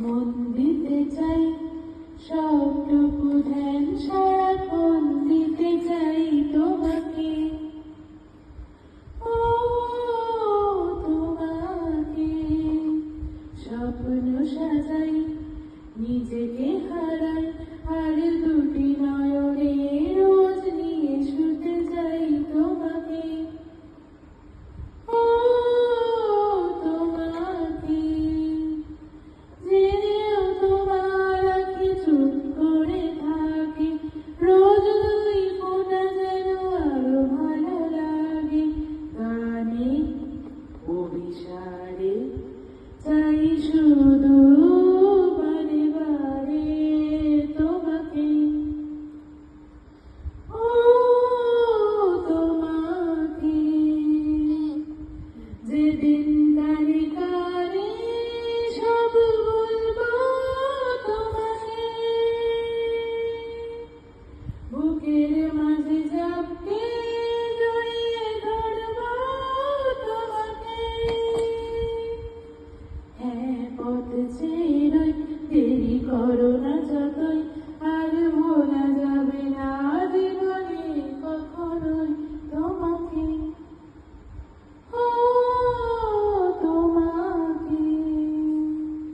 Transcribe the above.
মন দিতে চাই সবটুকু ধ্যান সারাক্ষণ দিতে চাই তোমাকে, ও তোমাকে। স্বপ্ন সাজাই, নিজেকে হারাই, আর দুটি নয়নে রোজ নিয়ে শুতে যাই তোমাকে, ও তোমাকে। জেনেও তোমার আঁখি চুপ করে থাকে, রোজ দুই ফোঁটা যেন আরো ভালো লাগে। গানে অভিসারে চাই শুধু বারে বারে তোমাকে, ও তোমাকে। যেদিন কানে কানে সব বলবো তোমাকে, বুকের মাঝে চাপকে জড়িয়ে ধরবো তোমাকে। হ্যাঁ, পথ চেয়ে রই, দেরি করো না যতই, আর ভোলা যাবে না